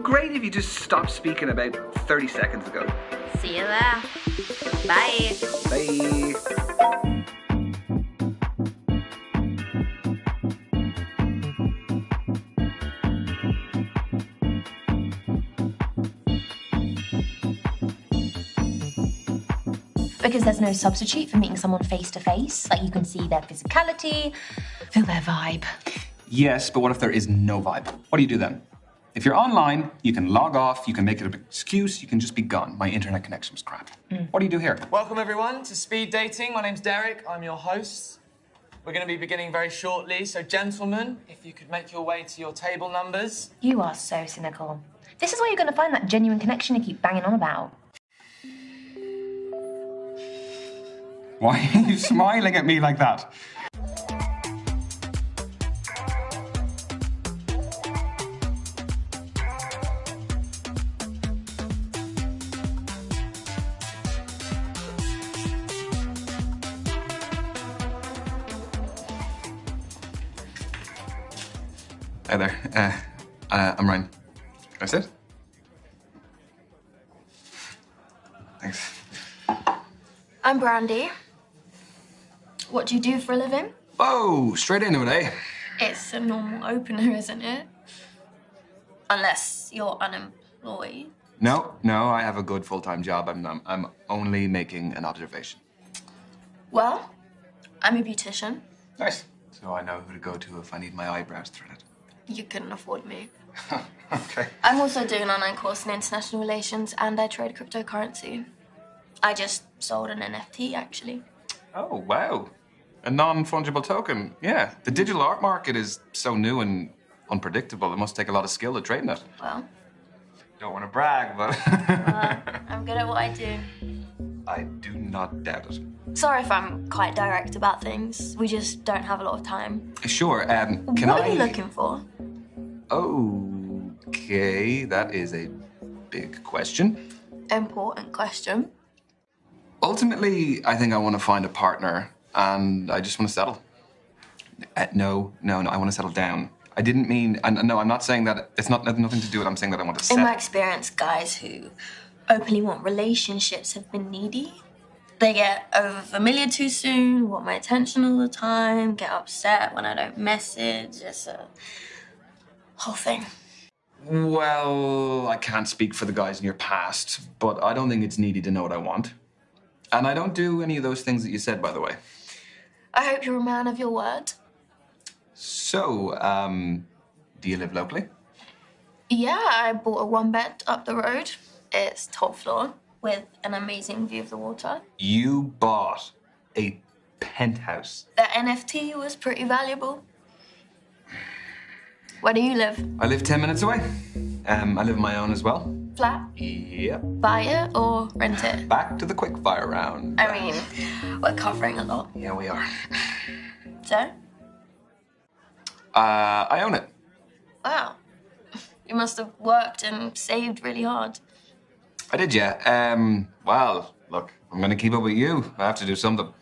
great if you just stopped speaking about 30 seconds ago. See you there. Bye. Bye. Because there's no substitute for meeting someone face to face. Like, you can see their physicality, feel their vibe. Yes, but what if there is no vibe? What do you do then? If you're online, you can log off, you can make it an excuse, you can just be gone. My internet connection was crap. What do you do here? Welcome, everyone, to Speed Dating. My name's Derek. I'm your host. We're going to be beginning very shortly, so gentlemen, if you could make your way to your table numbers. You are so cynical. This is where you're going to find that genuine connection you keep banging on about. Why are you smiling at me like that? Hi there. I'm Ryan. Can I sit? Thanks. I'm Brandy. What do you do for a living? Whoa, straight into it, eh? It's a normal opener, isn't it? Unless you're unemployed. No, I have a good full-time job. I'm only making an observation. Well, I'm a beautician. Nice. So I know who to go to if I need my eyebrows threaded. You couldn't afford me. Okay. I'm also doing an online course in international relations and I trade cryptocurrency. I just sold an NFT, actually. Oh, wow. A non-fungible token. Yeah. The digital art market is so new and unpredictable. It must take a lot of skill to trade in it. Well, Don't want to brag, but... I'm good at what I do. I do not doubt it. Sorry if I'm quite direct about things. We just don't have a lot of time. Sure, can What are you looking for? Okay, that is a big question. Important question. Ultimately, I think I want to find a partner, and I just want to settle. No, I want to settle down. I didn't mean, no, I'm not saying that, it's not nothing to do with it, I'm saying that I want to settle. In my experience, guys who openly want relationships have been needy. They get over familiar too soon, want my attention all the time, get upset when I don't message. It's a whole thing. Well, I can't speak for the guys in your past, but I don't think it's needy to know what I want. And I don't do any of those things that you said, by the way. I hope you're a man of your word. So, do you live locally? Yeah, I bought a one-bed up the road. It's top floor with an amazing view of the water. You bought a penthouse. That NFT was pretty valuable. Where do you live? I live 10 minutes away. I live on my own as well. Flat? Yep. Buy it or rent it? Back to the quickfire round. I mean, we're covering a lot. Yeah, we are. So? I own it. Wow. You must have worked and saved really hard. I did, yeah. Well, look, I'm gonna keep up with you. I have to do something.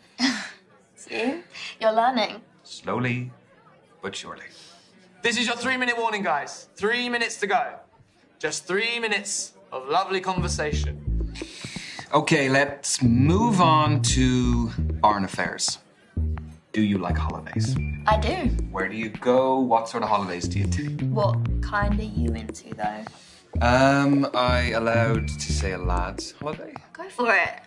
See? You're learning. Slowly, but surely. This is your 3-minute warning, guys. 3 minutes to go. Just 3 minutes of lovely conversation. Okay, let's move on to foreign affairs. Do you like holidays? I do. Where do you go? What sort of holidays do you take? What kind are you into, though? I allowed to say a lad's holiday? Go for it.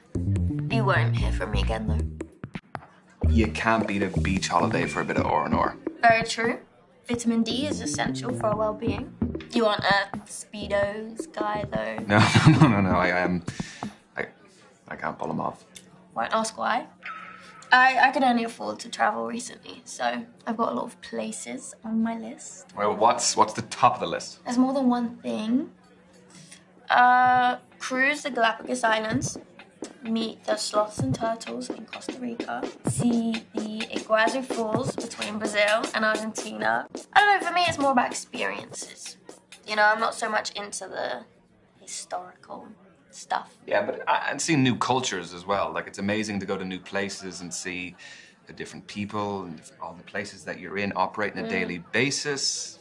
You won't hear from me again, though. You can't beat a beach holiday for a bit of R&R. Very true. Vitamin D is essential for our well-being. You aren't a Speedos guy, though. No. I can't pull them off. Won't ask why. I could only afford to travel recently, so I've got a lot of places on my list. Well, what's the top of the list? There's more than one thing. Cruise the Galapagos Islands, meet the sloths and turtles in Costa Rica, see the Iguazu Falls between Brazil and Argentina. I don't know, for me it's more about experiences. You know, I'm not so much into the historical stuff. Yeah, but and seeing new cultures as well. Like, it's amazing to go to new places and see the different people and all the places that you're in operate on a daily basis.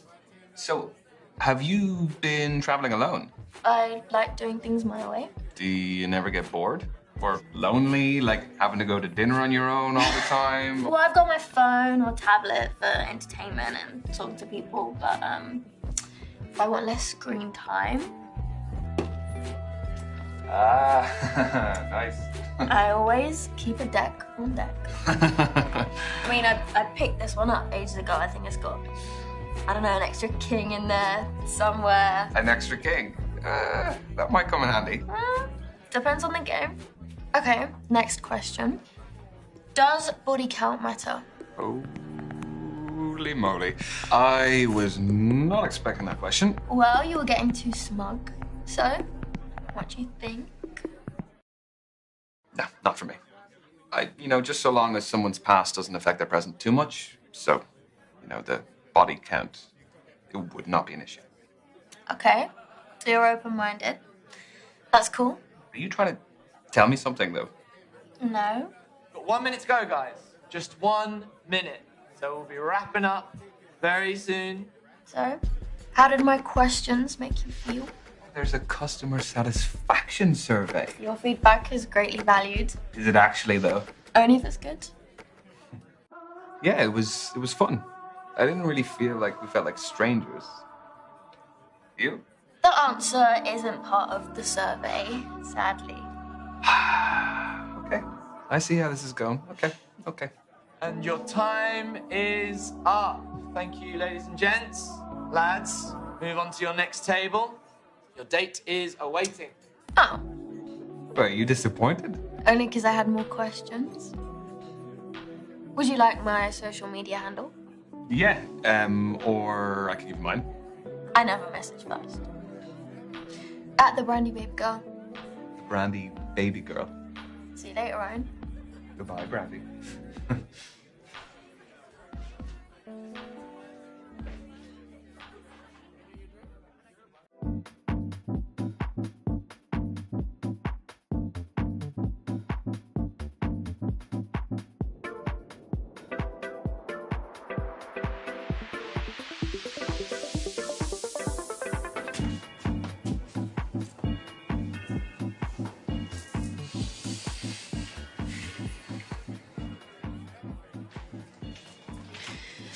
So, Have you been traveling alone? I like doing things my way. Do you never get bored? Or lonely, like having to go to dinner on your own all the time? Well, I've got my phone or tablet for entertainment and talking to people, but if I want less screen time, Ah, nice. I always keep a deck on deck. I mean, I picked this one up ages ago. I think it's got, I don't know, an extra king in there somewhere. An extra king? That might come in handy. Depends on the game. Okay, next question. Does body count matter? Holy moly. I was not expecting that question. Well, you were getting too smug. So, what do you think? No, not for me. Just so long as someone's past doesn't affect their present too much. So, the body count, it would not be an issue. Okay, so you're open-minded. That's cool. Are you trying to tell me something, though? No. Got 1 minute to go, guys. Just 1 minute. So we'll be wrapping up very soon. So, how did my questions make you feel? There's a customer satisfaction survey. Your feedback is greatly valued. Is it actually, though? Only if it's good. Yeah, it was fun. I didn't really feel like we felt like strangers. You? The answer isn't part of the survey, sadly. Okay. I see how this is going. Okay. And your time is up. Thank you, ladies and gents. Lads, move on to your next table. Your date is awaiting. Oh, Are you disappointed? only because I had more questions. Would you like my social media handle? Yeah. Or I can give you mine. I never message first. At the Brandy Babe Girl. The Brandy baby girl. See you later, Ryan. Goodbye, Brandy.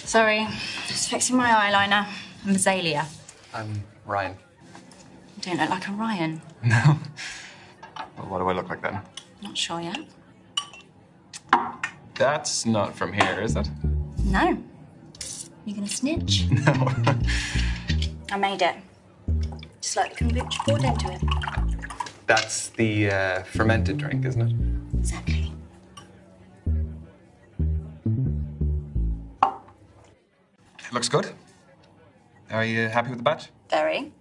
Sorry, just fixing my eyeliner. I'm Azalea. I'm Ryan. You don't look like a Ryan. No? Well, what do I look like then? Not sure yet. That's not from here, is it? No. You gonna snitch? No. I made it. Just like the kombucha poured into it. That's the fermented drink, isn't it? Exactly. It looks good. Are you happy with the batch? Very.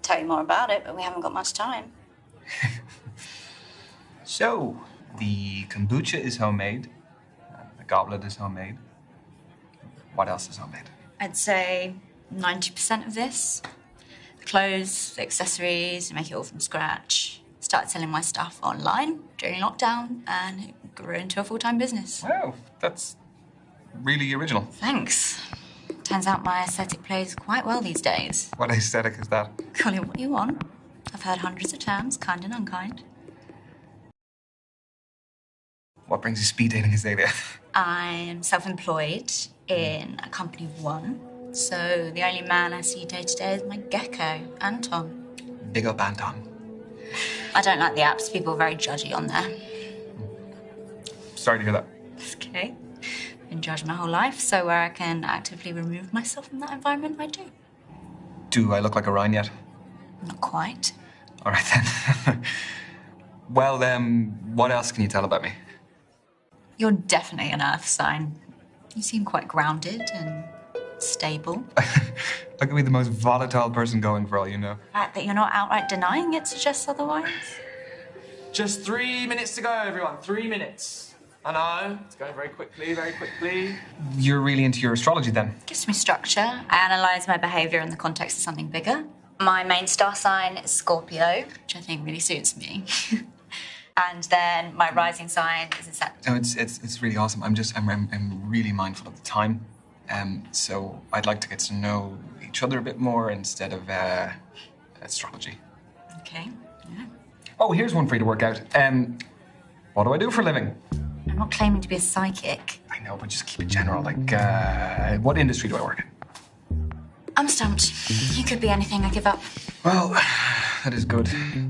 Tell you more about it, but we haven't got much time. So, the kombucha is homemade. The goblet is homemade. What else is homemade? I'd say 90% of this. The clothes, the accessories, I make it all from scratch. Started selling my stuff online during lockdown, and it grew into a full-time business. Wow, that's really original. Thanks. Turns out my aesthetic plays quite well these days. What aesthetic is that? Call it what you want. I've heard hundreds of terms, kind and unkind. What brings you speed dating, Azalea? I'm self-employed in a company of one, so the only man I see day to day is my gecko, Anton. Big up Anton. I don't like the apps. People are very judgy on there. Sorry to hear that. It's okay. Been judged my whole life, so where I can actively remove myself from that environment, I do. Do I look like a Ryan yet? Not quite. All right then. Well, what else can you tell about me? You're definitely an earth sign. You seem quite grounded and stable. I could be the most volatile person going for all you know. The fact that you're not outright denying it suggests otherwise. Just 3 minutes to go, everyone. 3 minutes. I know, it's going very quickly, very quickly. You're really into your astrology then? Gives me structure. I analyse my behaviour in the context of something bigger. My main star sign is Scorpio, which I think really suits me. And then my rising sign is in Sagittarius. No, it's really awesome. I'm really mindful of the time. So I'd like to get to know each other a bit more instead of astrology. Okay. Yeah. Oh, here's one for you to work out. What do I do for a living? I'm not claiming to be a psychic. I know, but just keep it general. Like, what industry do I work in? I'm stumped. It could be anything. I give up. Well, that is good.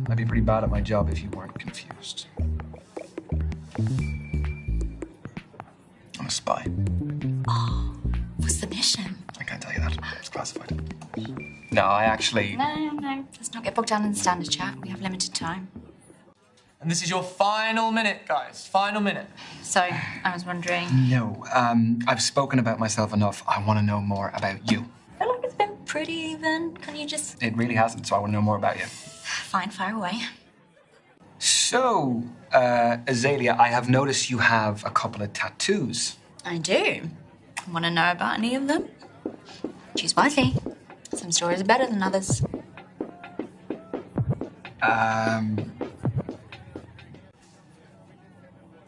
I'd be pretty bad at my job if you weren't confused. I'm a spy. Oh, what's the mission? I can't tell you that. It's classified. No, I actually... No. Let's not get bogged down in the standard chat. We have limited time. And this is your final minute, guys. Final minute. So, I was wondering... No, I've spoken about myself enough. I want to know more about you. I feel like it's been pretty even. Can you just... It really hasn't, so I want to know more about you. Fine, fire away. So, Azalea, I have noticed you have a couple of tattoos. I do. Want to know about any of them? Choose wisely. Some stories are better than others. Is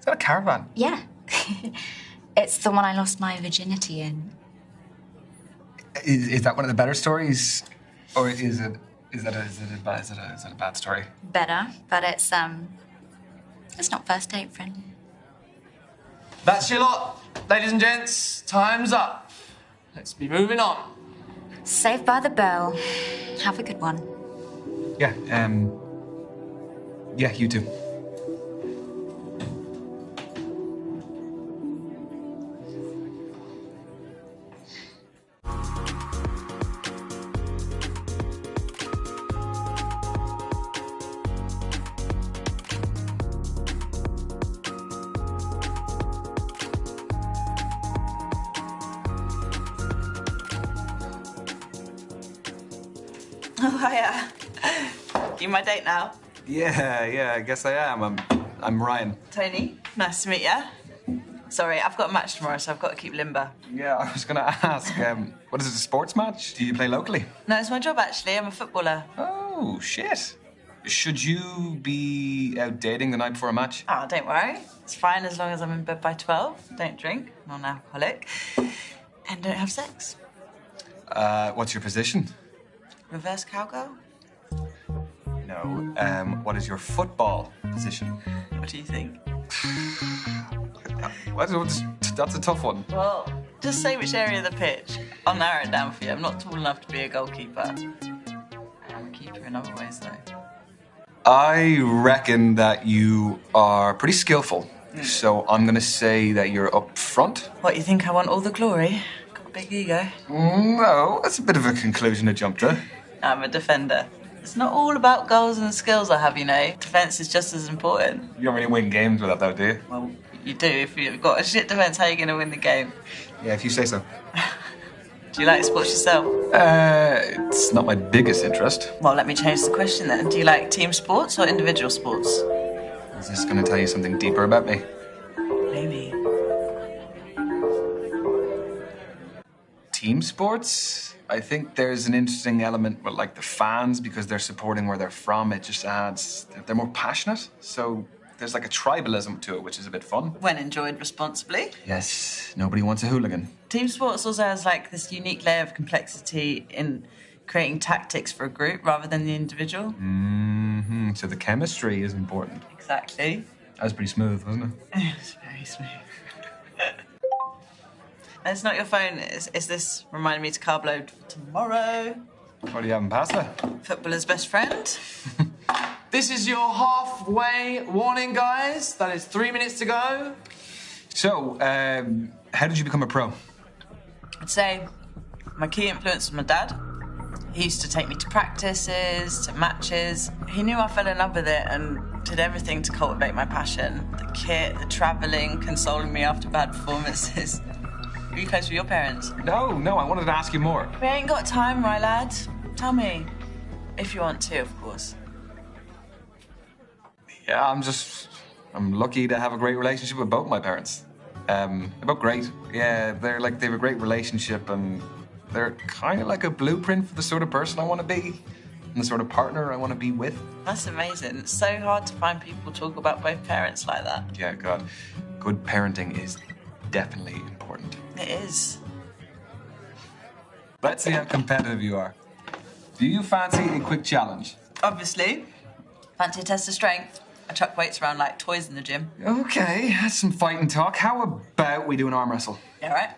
that a caravan? Yeah. It's the one I lost my virginity in. Is that one of the better stories? Or is it a bad story? Better, but it's not first date friendly. That's your lot. Ladies and gents, time's up. Let's be moving on. Saved by the Bell. Have a good one. Yeah, yeah, you too. Oh, hiya. You my date now? Yeah, I guess I am. I'm Ryan. Tony, nice to meet ya. Sorry, I've got a match tomorrow, so I've got to keep limber. Yeah, I was gonna ask, what is it, a sports match? Do you play locally? No, it's my job, actually. I'm a footballer. Oh, shit. Should you be out dating the night before a match? Oh, don't worry. It's fine as long as I'm in bed by 12. Don't drink, non-alcoholic, and don't have sex. What's your position? Reverse cowgirl? No, what is your football position? What do you think? That's a tough one. Well, just say which area of the pitch. I'll narrow it down for you. I'm not tall enough to be a goalkeeper. I am a keeper in other ways, though. I reckon that you are pretty skillful. So I'm gonna say that you're up front. What, you think I want all the glory? Got a big ego. No, that's a bit of a conclusion to jump to. I'm a defender. It's not all about goals and skills I have, you know. Defence is just as important. You don't really win games with that, though, do you? Well, you do. If you've got a shit defence, how are you going to win the game? Yeah, if you say so. Do you like sports yourself? It's not my biggest interest. Well, let me change the question then. Do you like team sports or individual sports? Is this going to tell you something deeper about me? Maybe. Team sports? I think there's an interesting element with, like, the fans, because they're supporting where they're from. It just adds... They're more passionate, so there's, like, a tribalism to it, which is a bit fun. When enjoyed responsibly. Yes, nobody wants a hooligan. Team sports also has, like, this unique layer of complexity in creating tactics for a group rather than the individual. Mm-hmm. So the chemistry is important. Exactly. That was pretty smooth, wasn't it? It's very smooth. It's not your phone. Is this reminding me to carb load for tomorrow? What do you have in pasta? Footballer's best friend. This is your halfway warning, guys. That is 3 minutes to go. So, how did you become a pro? I'd say my key influence was my dad. He used to take me to practices, to matches. He knew I fell in love with it and did everything to cultivate my passion. The kit, the travelling, consoling me after bad performances. Were you close with your parents? No, I wanted to ask you more. We ain't got time, right, lad? Tell me. If you want to, of course. Yeah, I'm lucky to have a great relationship with both my parents. They're both great. Yeah, they have a great relationship, and they're kind of like a blueprint for the sort of person I want to be and the sort of partner I want to be with. That's amazing. It's so hard to find people talk about both parents like that. Yeah, God. Good parenting is definitely important. It is. Let's see how competitive you are. Do you fancy a quick challenge? Obviously. Fancy a test of strength. I chuck weights around like toys in the gym. Okay, that's some fighting talk. How about we do an arm wrestle? You alright?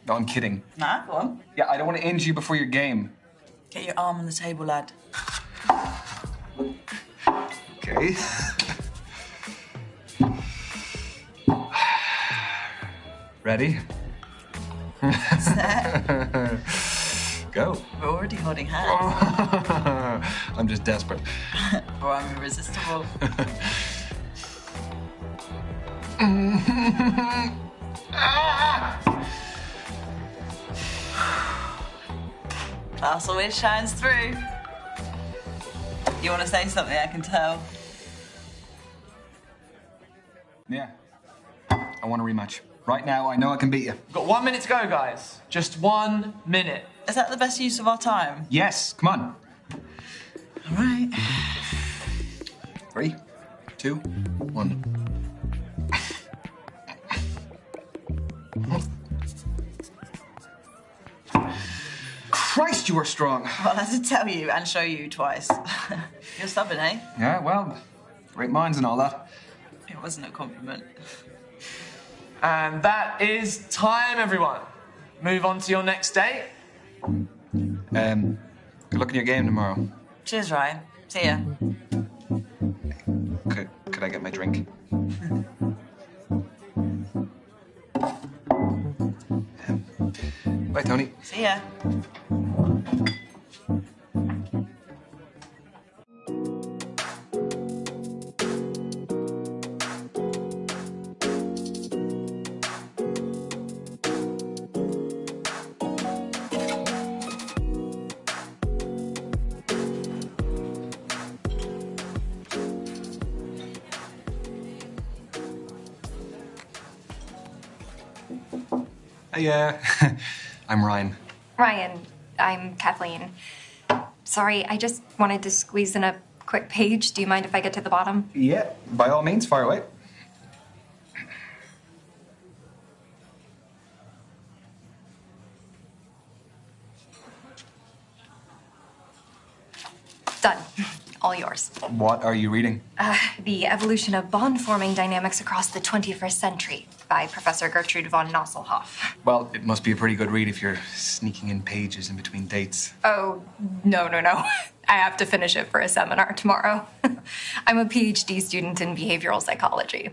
No, I'm kidding. Nah, go on. Yeah, I don't want to injure you before your game. Get your arm on the table, lad. Okay. Ready? Set. Go. We're already holding hands. I'm just desperate. Or I'm irresistible. Class always shines through. You want to say something? I can tell. Yeah. I want a rematch. Right now, I know I can beat you. We've got 1 minute to go, guys. Just 1 minute. Is that the best use of our time? Yes, come on. All right. 3, 2, 1. Christ, you are strong. Well, I had to tell you and show you twice. You're stubborn, eh? Yeah, well, great minds and all that. It wasn't a compliment. And that is time, everyone. Move on to your next date. Good luck in your game tomorrow. Cheers, Ryan. See ya. Could I get my drink? Bye, Tony. See ya. Hey, I'm Ryan. Ryan, I'm Kathleen. Sorry, I just wanted to squeeze in a quick page. Do you mind if I get to the bottom? Yeah, by all means, fire away. Done. All yours. What are you reading? The Evolution of Bond-Forming Dynamics Across the 21st Century by Professor Gertrude von Nosselhoff. Well, it must be a pretty good read if you're sneaking in pages in between dates. Oh, no. I have to finish it for a seminar tomorrow. I'm a PhD student in behavioral psychology.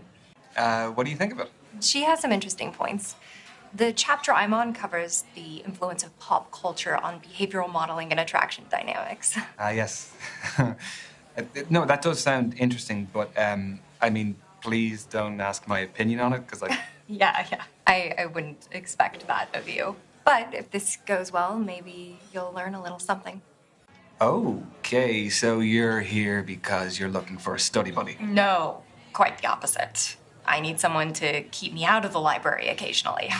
What do you think of it? She has some interesting points. The chapter I'm on covers the influence of pop culture on behavioral modeling and attraction dynamics. Yes. No, that does sound interesting, but, I mean, please don't ask my opinion on it, because Yeah. I wouldn't expect that of you. But if this goes well, maybe you'll learn a little something. Okay, so you're here because you're looking for a study buddy. No, quite the opposite. I need someone to keep me out of the library occasionally.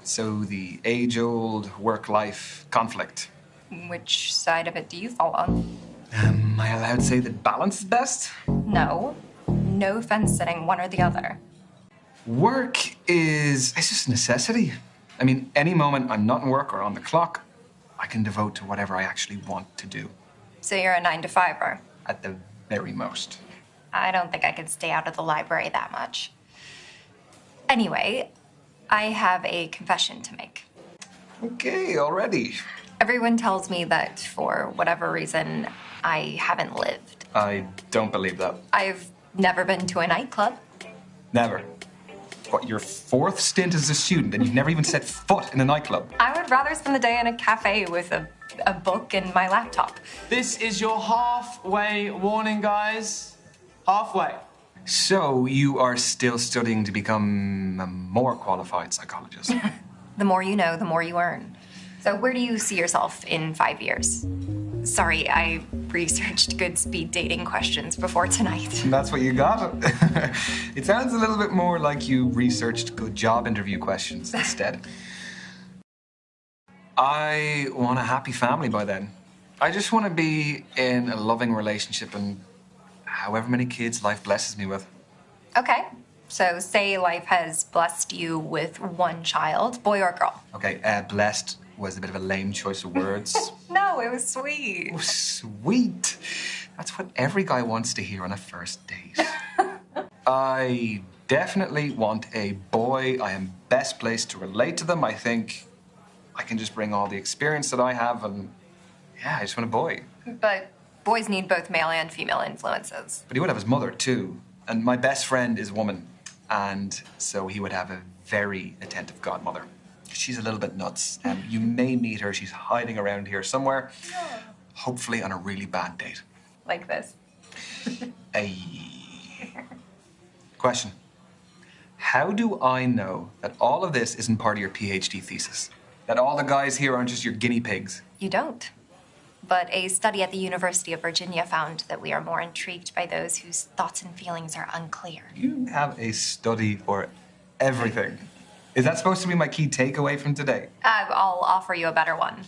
So the age-old work-life conflict. Which side of it do you fall on? Am I allowed to say that balance is best? No. No fence sitting, one or the other. Work it's just a necessity. I mean, any moment I'm not in work or on the clock, I can devote to whatever I actually want to do. So you're a 9-to-5er? At the very most. I don't think I could stay out of the library that much. Anyway, I have a confession to make. Okay, already. Everyone tells me that for whatever reason, I haven't lived. I don't believe that. I've never been to a nightclub. Never. What, your 4th stint as a student and you've never even set foot in a nightclub? I would rather spend the day in a cafe with a book and my laptop. This is your halfway warning, guys. Halfway. So you are still studying to become a more qualified psychologist? The more you know, the more you earn. So where do you see yourself in 5 years? Sorry, I researched good speed dating questions before tonight. And that's what you got? It sounds a little bit more like you researched good job interview questions instead. I want a happy family by then. I just want to be in a loving relationship and however many kids life blesses me with. Okay, so say life has blessed you with one child, boy or girl. Okay, blessed was a bit of a lame choice of words. No, it was sweet. Oh, sweet. That's what every guy wants to hear on a first date. I definitely want a boy. I am best placed to relate to them. I think I can just bring all the experience that I have, and yeah, I just want a boy. But boys need both male and female influences. But he would have his mother too. And my best friend is a woman, and so he would have a very attentive godmother. She's a little bit nuts. You may meet her. She's hiding around here somewhere, hopefully on a really bad date. Like this. Ay. Question. How do I know that all of this isn't part of your PhD thesis? That all the guys here aren't just your guinea pigs? You don't. But a study at the University of Virginia found that we are more intrigued by those whose thoughts and feelings are unclear. You have a study for everything. Is that supposed to be my key takeaway from today? I'll offer you a better one.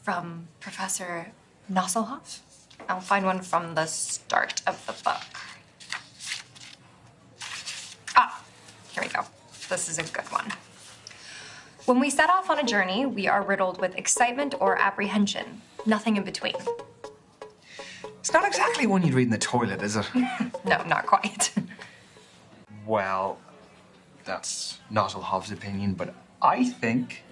From Professor Nosselhoff. I'll find one from the start of the book. Here we go. This is a good one. When we set off on a journey, we are riddled with excitement or apprehension. Nothing in between. It's not exactly one you'd read in the toilet, is it? No, not quite. Well, that's Nosselhoff's opinion, but I think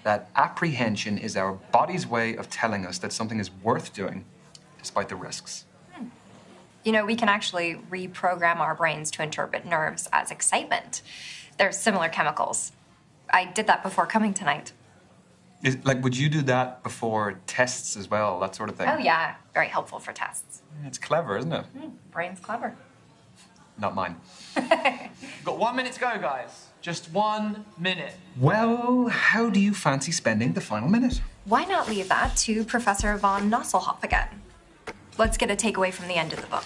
that apprehension is our body's way of telling us that something is worth doing, despite the risks. You know, we can actually reprogram our brains to interpret nerves as excitement. They're similar chemicals. I did that before coming tonight. Would you do that before tests as well, that sort of thing? Oh, yeah. Very helpful for tests. It's clever, isn't it? Brain's clever. Not mine. Got 1 minute to go, guys. Just 1 minute. Well, how do you fancy spending the final minute? Why not leave that to Professor von Nosselhoff again? Let's get a takeaway from the end of the book.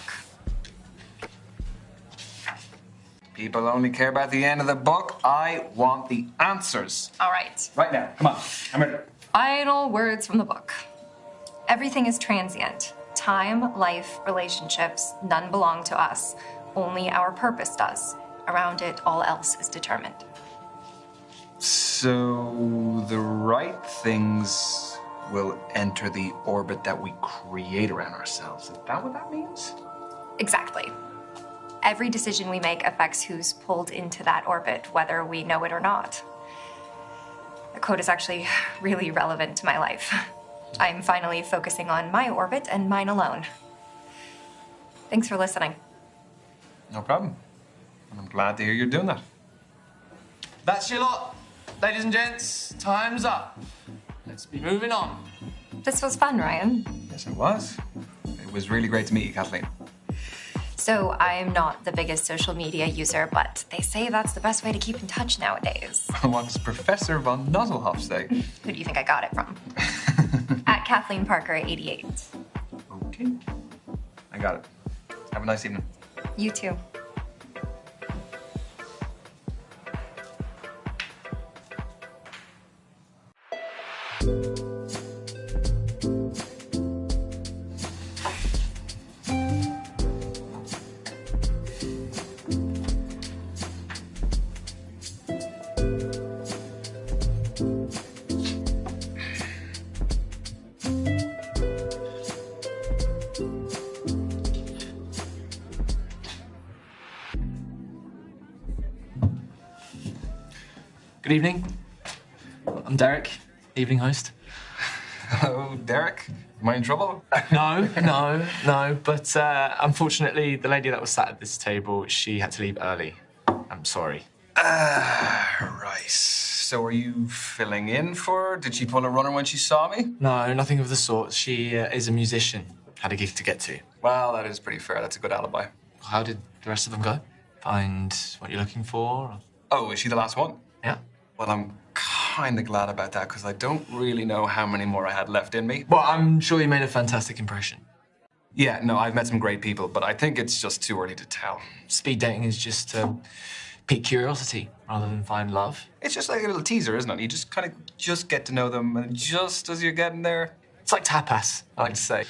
People only care about the end of the book. I want the answers. All right. Right now. Come on. I'm ready. Final words from the book. Everything is transient. Time, life, relationships, none belong to us. Only our purpose does. Around it, all else is determined. So the right things will enter the orbit that we create around ourselves. Is that what that means? Exactly. Every decision we make affects who's pulled into that orbit, whether we know it or not. The quote is actually really relevant to my life. I'm finally focusing on my orbit and mine alone. Thanks for listening. No problem. And I'm glad to hear you're doing that. That's your lot. Ladies and gents, time's up. Let's be moving on. This was fun, Ryan. Yes, it was. It was really great to meet you, Kathleen. So I'm not the biggest social media user, but they say that's the best way to keep in touch nowadays. What does Professor von Nosselhoff say? Who do you think I got it from? At Kathleen Parker 88. Okay. I got it. Have a nice evening. You too. Good evening. I'm Derek, evening host. Hello, Derek. Am I in trouble? No. But unfortunately, the lady that was sat at this table, she had to leave early. I'm sorry. Right. So are you filling in for her? Did she pull a runner when she saw me? No, nothing of the sort. She is a musician. Had a gig to get to. Well, that is pretty fair. That's a good alibi. How did the rest of them go? Find what you're looking for? Oh, is she the last one? Yeah. Well, I'm kind of glad about that because I don't really know how many more I had left in me. Well, I'm sure you made a fantastic impression. Yeah, no, I've met some great people, but I think it's just too early to tell. Speed dating is just to pique curiosity rather than find love. It's just like a little teaser, isn't it? You just kind of just get to know them, and just as you're getting there, It's like tapas, I like to say.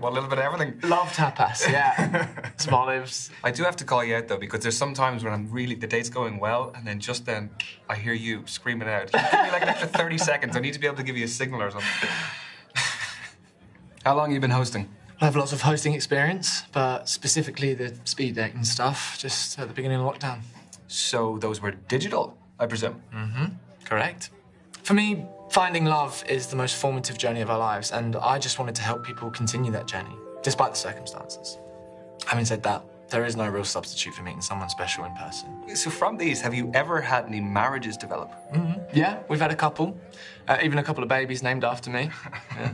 Well, a little bit of everything. Love tapas, yeah. Some olives. I do have to call you out, though, because there's some times when the date's going well, and then just then I hear you screaming out. Give me like an extra 30 seconds. I need to be able to give you a signal or something. How long have you been hosting? I have lots of hosting experience, but specifically the speed dating stuff, just at the beginning of lockdown. So those were digital, I presume? Mm-hmm, correct. For me, finding love is the most formative journey of our lives, and I just wanted to help people continue that journey, despite the circumstances. Having said that, there is no real substitute for meeting someone special in person. So from these, have you ever had any marriages develop? Mm-hmm. Yeah, we've had a couple. Even a couple of babies named after me. Yeah.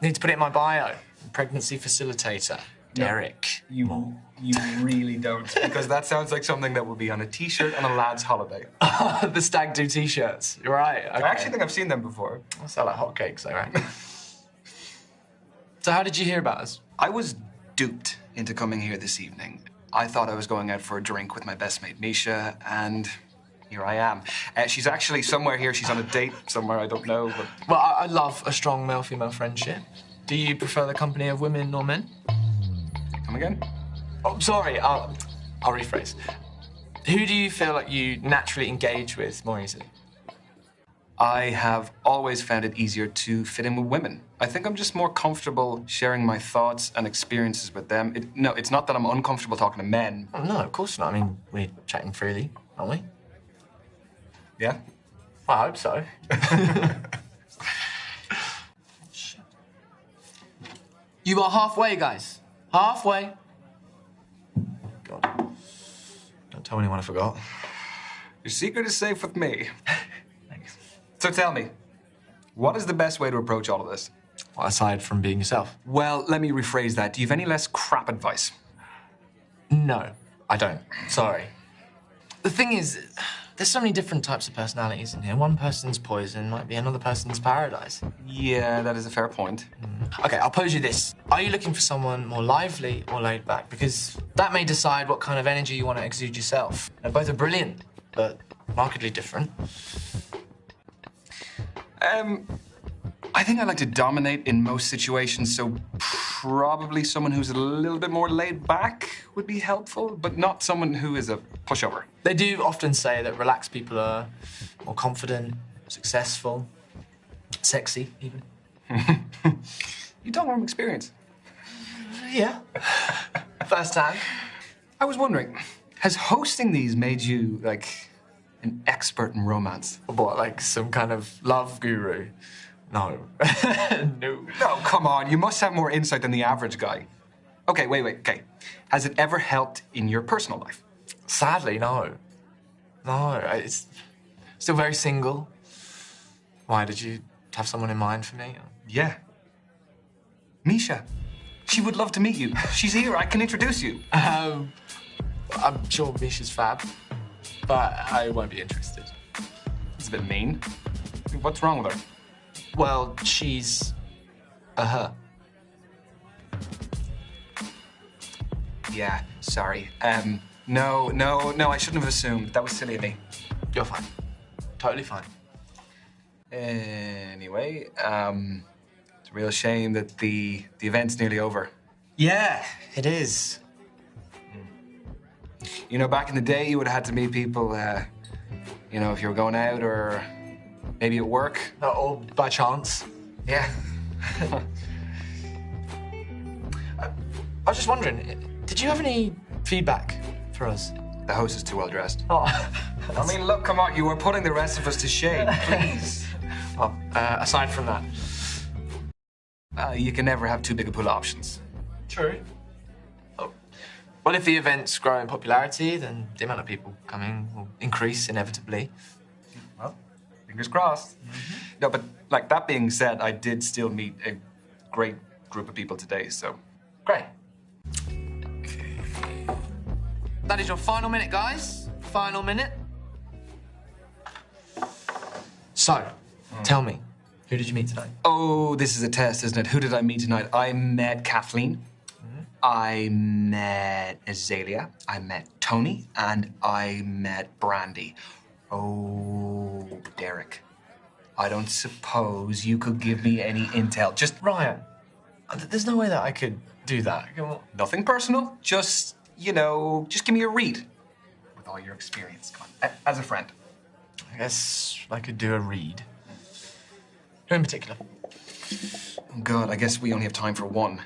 Need to put it in my bio. Pregnancy facilitator, Derek. You really don't. Because that sounds like something that would be on a T-shirt on a lad's holiday. The stag do T-shirts. You're right. Okay. I actually think I've seen them before. I sell like hotcakes, though, right? So how did you hear about us? I was duped into coming here this evening. I thought I was going out for a drink with my best mate, Misha, and here I am. She's actually somewhere here. She's on a date somewhere, I don't know. But... Well, I love a strong male-female friendship. Do you prefer the company of women or men? Come again? Oh, sorry. I'll rephrase. Who do you feel like you naturally engage with more easily? I have always found it easier to fit in with women. I think I'm just more comfortable sharing my thoughts and experiences with them. It's not that I'm uncomfortable talking to men. Oh, no, of course not. I mean, we're chatting freely, aren't we? Yeah? I hope so. You are halfway, guys. Halfway. God. Don't tell anyone I forgot. Your secret is safe with me. Thanks. So tell me, what is the best way to approach all of this? Well, aside from being yourself. Well, let me rephrase that. Do you have any less crap advice? No, I don't. Sorry. The thing is, there's so many different types of personalities in here. One person's poison might be another person's paradise. Yeah, that is a fair point. Okay, I'll pose you this. Are you looking for someone more lively or laid back? Because that may decide what kind of energy you want to exude yourself. And both are brilliant, but markedly different. I think I like to dominate in most situations, so probably someone who's a little bit more laid back would be helpful, but not someone who is a pushover. They do often say that relaxed people are more confident, successful, sexy, even. You talk from experience. Yeah. First time. I was wondering, has hosting these made you, like, an expert in romance? What, like some kind of love guru? No. No. No, come on. You must have more insight than the average guy. Okay, wait. Okay. Has it ever helped in your personal life? Sadly, no. No, it's still very single. Why, did you have someone in mind for me? Yeah. Misha. She would love to meet you. She's here. I can introduce you. I'm sure Misha's fab, but I won't be interested. It's a bit mean. What's wrong with her? Well, she's a her. Yeah, sorry. No, I shouldn't have assumed. That was silly of me. You're fine. Totally fine. Anyway, it's a real shame that the event's nearly over. Yeah, it is. You know, back in the day, you would have had to meet people, if you were going out or maybe at work. Or by chance. Yeah. I was just wondering, did you have any feedback for us? The host is too well dressed. Oh, I mean, look, come on, you were putting the rest of us to shame, please. Well, aside from that. You can never have too big a pool of options. True. Oh. Well, if the events grow in popularity, then the amount of people coming will increase inevitably. Well, fingers crossed. Mm-hmm. No, but like that being said, I did still meet a great group of people today, so. Great. Okay. That is your final minute, guys. Final minute. So, tell me, who did you meet tonight? Oh, this is a test, isn't it? Who did I meet tonight? I met Kathleen. Mm-hmm. I met Azalea. I met Tony. And I met Brandy. Oh, Derek. I don't suppose you could give me any intel. Just Ryan, there's no way that I could do that. Come on. nothing personal. Just, just give me a read. With all your experience. Come on. As a friend. I guess I could do a read. Who in particular? Oh, God, I guess we only have time for one.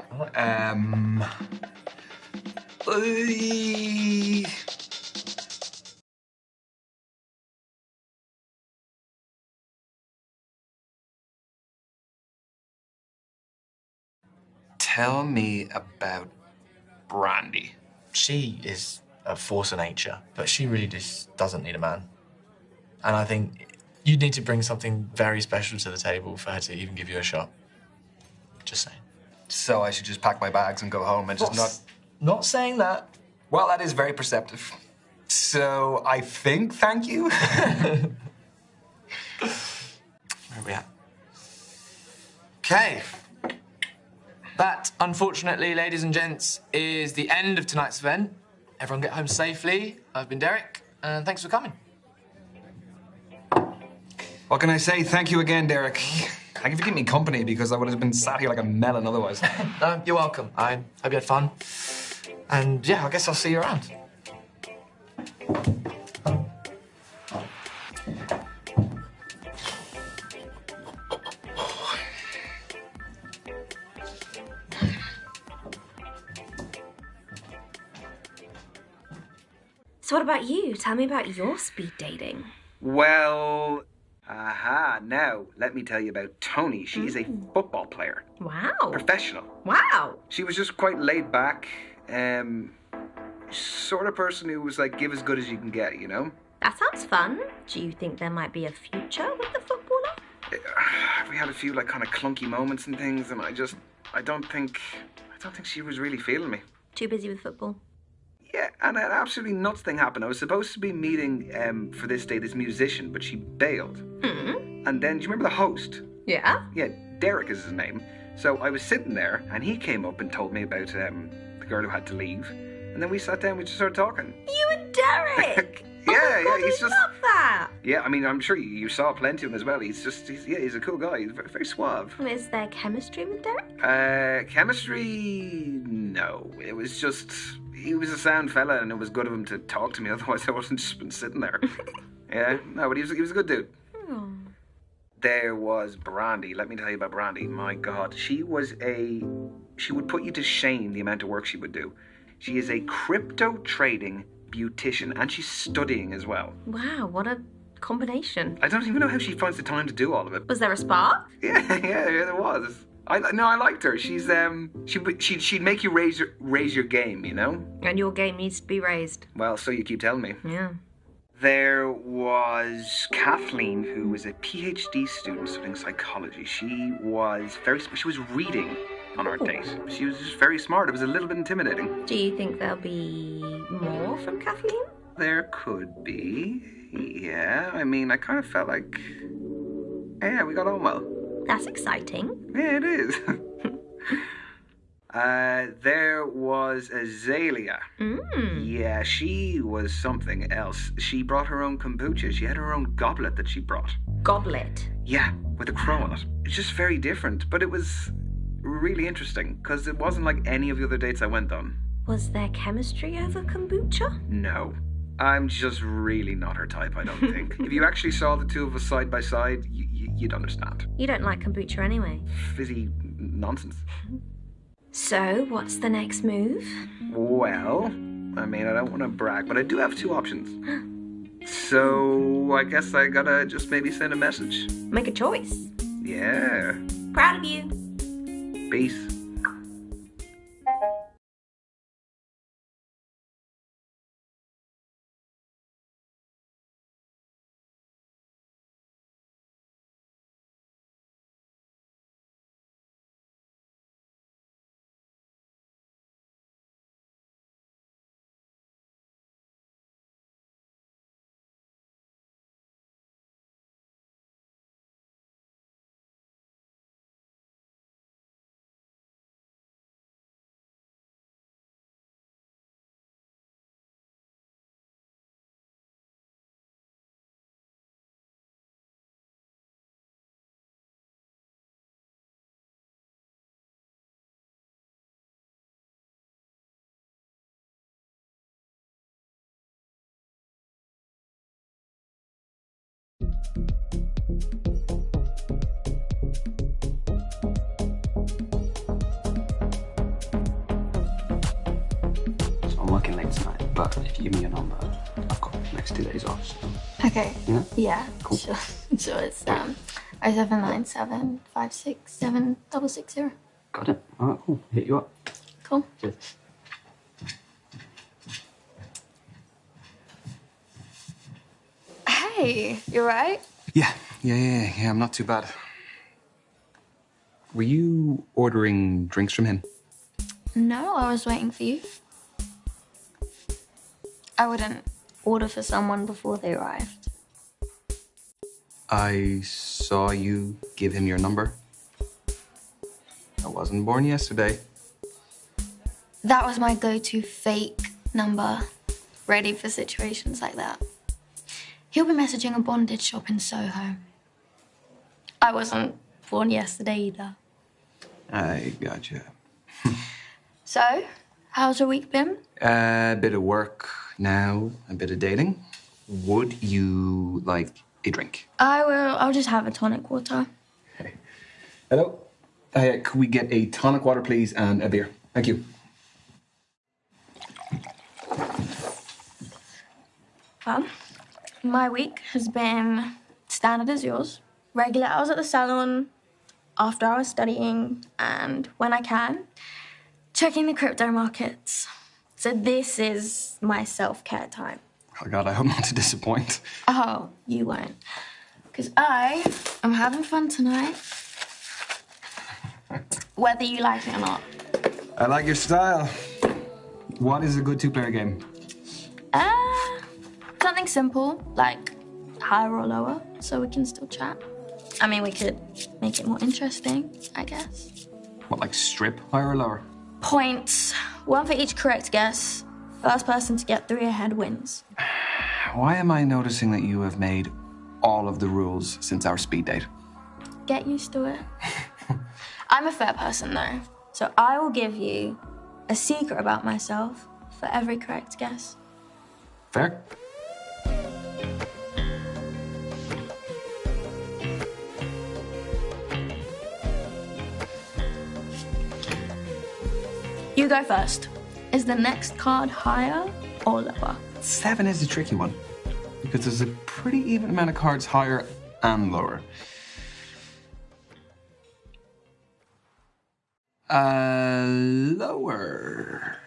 Tell me about Brandy. She is a force of nature, but she really just doesn't need a man. And I think you'd need to bring something very special to the table for her to even give you a shot. Just saying. So I should just pack my bags and go home and just not... Not saying that. Well, that is very perceptive. So I think thank you. Where are we at? Okay. That, unfortunately, ladies and gents, is the end of tonight's event. Everyone get home safely. I've been Derek, and thanks for coming. What can I say? Thank you again, Derek. Thank you for keeping me company, because I would have been sat here like a melon otherwise. No, you're welcome. I hope you had fun. And yeah, I guess I'll see you around. So what about you? Tell me about your speed dating. Well, now let me tell you about Tony. She is a football player. Wow. Professional. Wow. She was just quite laid back. Sort of person who was like, give as good as you can get, you know? That sounds fun. Do you think there might be a future with the footballer? We had a few like kind of clunky moments and things, and I don't think she was really feeling me. Too busy with football? Yeah, and an absolutely nuts thing happened. I was supposed to be meeting for this day this musician, but she bailed. And then, do you remember the host? Yeah. Yeah, Derek is his name. So I was sitting there, and he came up and told me about the girl who had to leave. And then we sat down, we just started talking. You and Derek! Yeah, God, he's just... love that! Yeah, I mean, I'm sure you saw plenty of him as well. He's a cool guy. He's very, very suave. Is there chemistry with Derek? Chemistry? No. It was just... He was a sound fella, and it was good of him to talk to me. Otherwise, I wouldn't just been sitting there. Yeah, no, but he was a good dude. Oh. There was Brandy. Let me tell you about Brandy. My God, she would put you to shame the amount of work she would do. She is a crypto trading beautician, and she's studying as well. Wow, what a combination. I don't even know how she finds the time to do all of it. Was there a spark? Yeah, there was. I liked her. She's she'd make you raise your game, you know. And your game needs to be raised. Well, so you keep telling me. Yeah. There was Kathleen, who was a PhD student studying psychology. She was reading on our date. She was just very smart. It was a little bit intimidating. Do you think there'll be more from Kathleen? There could be. Yeah, I mean, I kind of felt like... Yeah, we got on well. That's exciting. Yeah, it is. There was Azalea. Yeah, she was something else. She brought her own kombucha. She had her own goblet that she brought. Goblet? Yeah, with a crow on it. It's just very different, but it was really interesting, because it wasn't like any of the other dates I went on. Was there chemistry over kombucha? No. I'm just really not her type, I don't think. If you actually saw the two of us side by side, you'd understand. You don't like kombucha anyway. Fizzy nonsense. So, what's the next move? Well, I mean, I don't want to brag, but I do have two options. So, I guess I gotta just maybe send a message. Make a choice. Yeah. Proud of you. Peace. So I'm working late tonight, but if you give me your number, I've got the next 2 days off. So. Okay. Yeah? Yeah. Cool. Sure. So it's 0797 567 660. Got it. All right, cool. Hit you up. Cool. Cheers. Hey, you right? Yeah, I'm not too bad. Were you ordering drinks from him? No, I was waiting for you. I wouldn't order for someone before they arrived. I saw you give him your number. I wasn't born yesterday. That was my go-to fake number, ready for situations like that. He'll be messaging a bondage shop in Soho. I wasn't born yesterday either. I gotcha. So, how's your week been? A bit of work now, a bit of dating. Would you like a drink? I'll just have a tonic water. Hey. Hello? Could we get a tonic water, please, and a beer? Thank you. Well, my week has been standard as yours. Regular hours at the salon, after hours studying, and when I can, checking the crypto markets. So this is my self-care time. Oh, God, I hope not to disappoint. Oh, you won't. Because I am having fun tonight, whether you like it or not. I like your style. What is a good two-player game? Something simple, like higher or lower, so we can still chat. I mean, we could make it more interesting, I guess. What, like strip, higher or lower? Points. One for each correct guess. First person to get 3 ahead wins. Why am I noticing that you have made all of the rules since our speed date? Get used to it. I'm a fair person, though, so I will give you a secret about myself for every correct guess. Fair? You go first. Is the next card higher or lower? 7 is a tricky one, because there's a pretty even amount of cards higher and lower. Lower.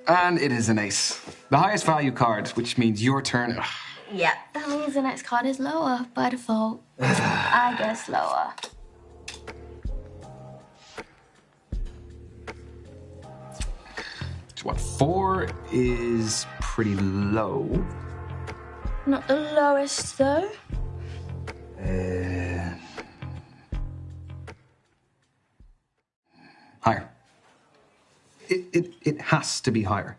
And it is an ace. The highest value card, which means your turn. Ugh. Yeah, that means the next card is lower by default. I guess lower. So what, 4 is pretty low. Not the lowest, though. Higher. It has to be higher.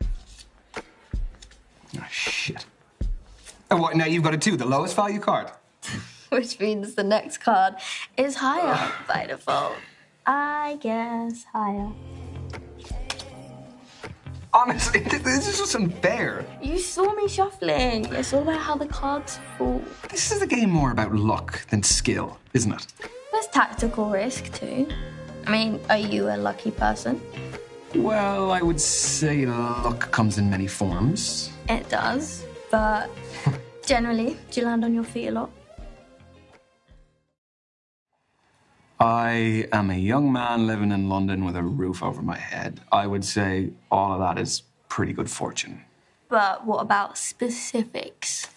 Oh, shit. And what, now you've got a 2, the lowest value card. Which means the next card is higher by default. I guess higher. Honestly, this is just unfair. You saw me shuffling. It's all about how the cards fall. This is a game more about luck than skill, isn't it? There's tactical risk, too. I mean, are you a lucky person? Well, I would say luck comes in many forms. It does, but generally, do you land on your feet a lot? I am a young man living in London with a roof over my head. I would say all of that is pretty good fortune. But what about specifics?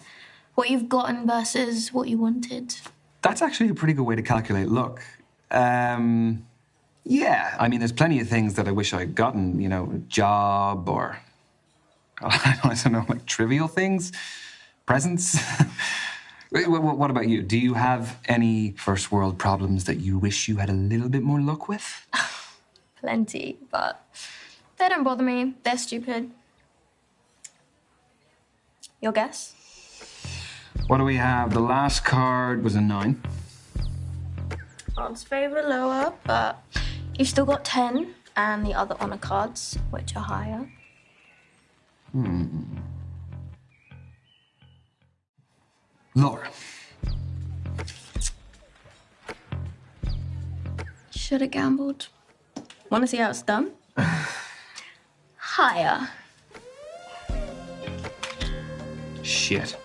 What you've gotten versus what you wanted? That's actually a pretty good way to calculate luck. Yeah, I mean, there's plenty of things that I wish I'd gotten, you know, a job or, I don't know, like trivial things, presents. What about you? Do you have any first world problems that you wish you had a little bit more luck with? Plenty, but they don't bother me. They're stupid. Your guess? What do we have? The last card was a 9. Odds favour lower, but you've still got 10 and the other honour cards, which are higher. Laura. Should have gambled. Want to see how it's done? Higher. Shit.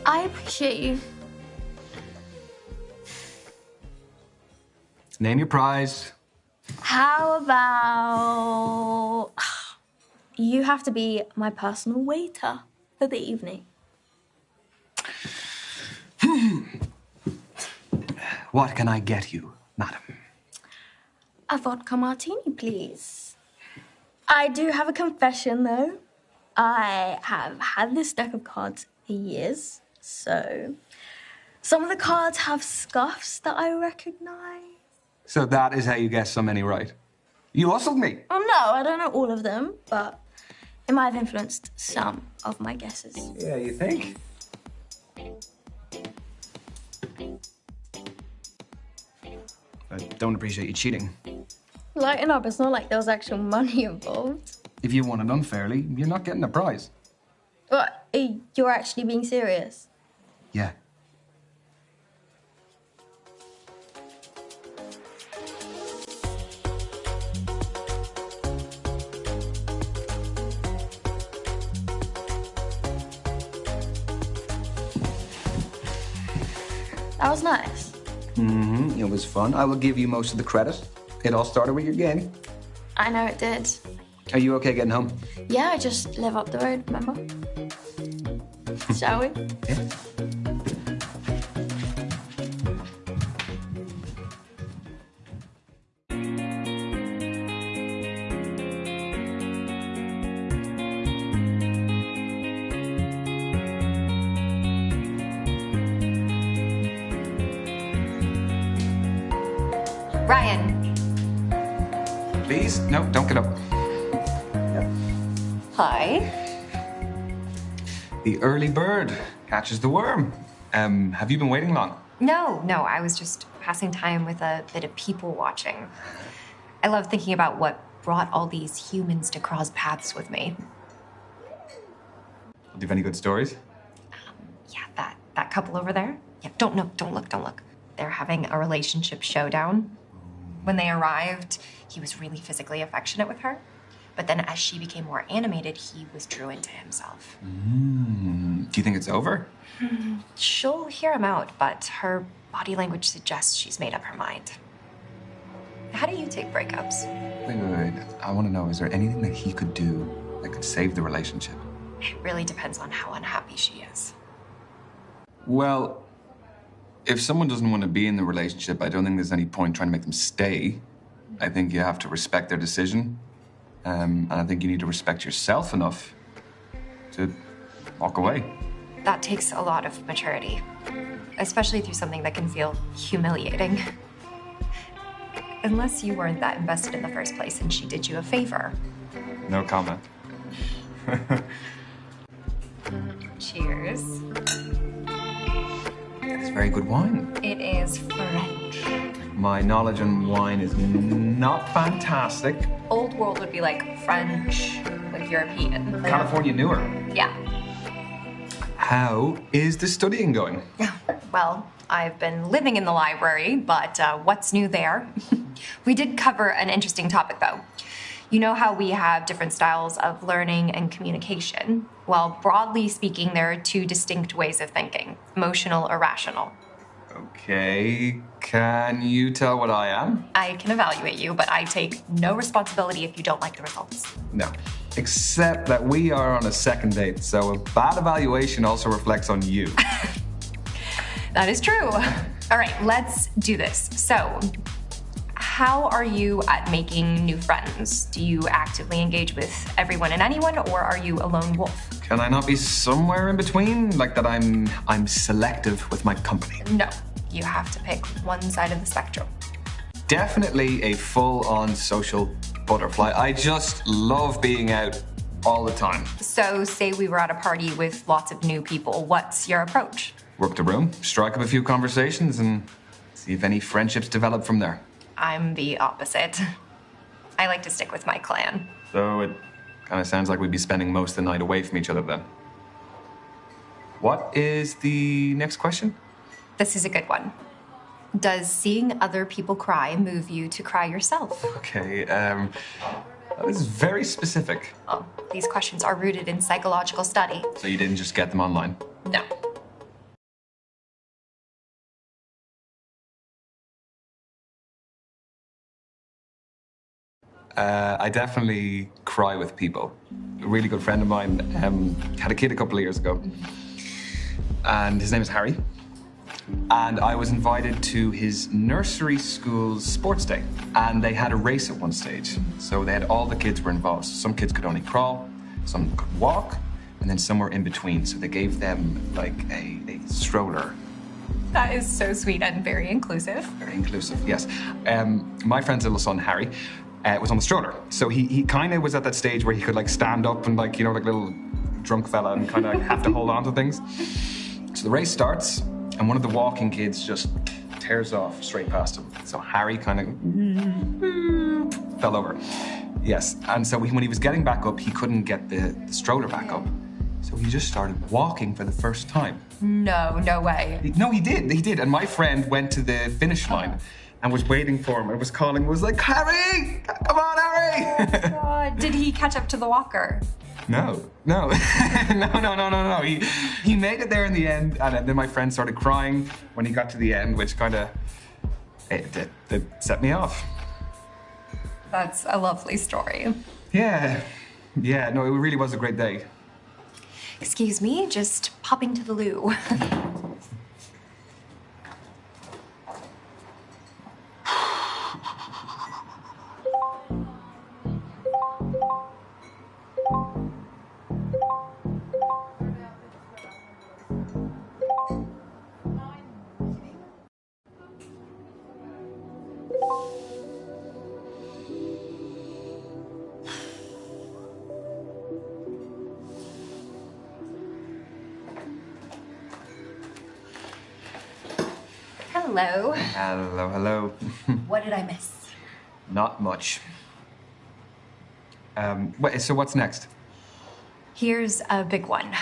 I appreciate you. Name your prize. How about you have to be my personal waiter for the evening? What can I get you, madam? A vodka martini, please. I do have a confession, though. I have had this deck of cards for years, so some of the cards have scuffs that I recognize. So that is how you guessed so many right. You hustled me. Oh, no, I don't know all of them, but it might have influenced some of my guesses. Yeah, you think? I don't appreciate you cheating. Lighten up, it's not like there was actual money involved. If you won it unfairly, you're not getting a prize. What, you're actually being serious? Yeah. That was nice. Mm-hmm. It was fun. I will give you most of the credit. It all started with your game. I know it did. Are you okay getting home? Yeah, I just live up the road, remember? Shall we? Yeah. Ryan. Please? No, don't get up. Hi. The early bird catches the worm. Have you been waiting long? No, I was just passing time with a bit of people watching. I love thinking about what brought all these humans to cross paths with me. Do you have any good stories? Yeah, that couple over there. Yeah, don't look. They're having a relationship showdown. When they arrived, he was really physically affectionate with her. But then as she became more animated, he withdrew into himself. Do you think it's over? She'll hear him out, but her body language suggests she's made up her mind. How do you take breakups? Wait. I want to know, is there anything that he could do that could save the relationship? It really depends on how unhappy she is. Well, if someone doesn't want to be in the relationship, I don't think there's any point trying to make them stay. I think you have to respect their decision. And I think you need to respect yourself enough to walk away. That takes a lot of maturity, especially through something that can feel humiliating. Unless you weren't that invested in the first place and she did you a favor. No comment. Cheers. It's very good wine. It is French. My knowledge on wine is not fantastic. Old world would be like French, like European. California newer. Yeah. How is the studying going? Well, I've been living in the library, but what's new there? We did cover an interesting topic, though. You know how we have different styles of learning and communication? Well, broadly speaking, there are two distinct ways of thinking, emotional or rational. Okay, can you tell what I am? I can evaluate you, but I take no responsibility if you don't like the results. No. Except that we are on a second date, so a bad evaluation also reflects on you. That is true. All right, let's do this. So, how are you at making new friends? Do you actively engage with everyone and anyone, or are you a lone wolf? Can I not be somewhere in between? Like that I'm selective with my company? No, you have to pick one side of the spectrum. Definitely a full-on social butterfly. I just love being out all the time. So, say we were at a party with lots of new people. What's your approach? Work the room, strike up a few conversations, and see if any friendships develop from there. I'm the opposite. I like to stick with my clan. So it kind of sounds like we'd be spending most of the night away from each other then. What is the next question? This is a good one. Does seeing other people cry move you to cry yourself? Okay, that was very specific. Oh, these questions are rooted in psychological study. So you didn't just get them online? No. I definitely cry with people. A really good friend of mine had a kid a couple of years ago, and his name is Harry. And I was invited to his nursery school's sports day, and they had a race at one stage. So they had all the kids were involved. So some kids could only crawl, some could walk, and then some were in between. So they gave them like a stroller. That is so sweet and very inclusive. Very inclusive, yes. My friend's little son, Harry, was on the stroller. So he kind of was at that stage where he could like stand up and like, you know, like a little drunk fella and kind of like have to hold on to things. So the race starts, and one of the walking kids just tears off straight past him. So Harry kind of fell over. Yes, and so when he was getting back up, he couldn't get the stroller back up. So he just started walking for the first time. No way. No, he did. And my friend went to the finish line and was waiting for him and was calling, was like, Harry, come on, Harry. God, did he catch up to the walker? No. No. He made it there in the end, and then my friend started crying when he got to the end, which kind of it set me off. That's a lovely story. Yeah. No, it really was a great day. Excuse me, just popping to the loo. Hello. Hello. What did I miss? Not much. So what's next? Here's a big one.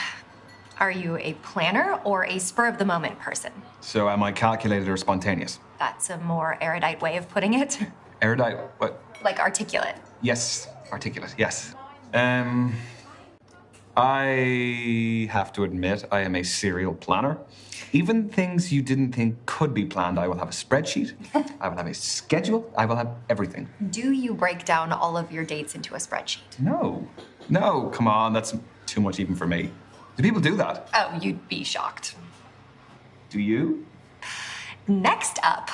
Are you a planner or a spur-of-the-moment person? So am I calculated or spontaneous? That's a more erudite way of putting it. Erudite, what? Like articulate. Yes, articulate, yes. I have to admit, I am a serial planner. Even things you didn't think could be planned, I will have a spreadsheet, I will have a schedule, I will have everything. Do you break down all of your dates into a spreadsheet? No, come on, that's too much even for me. Do people do that? Oh, you'd be shocked. Do you? Next up,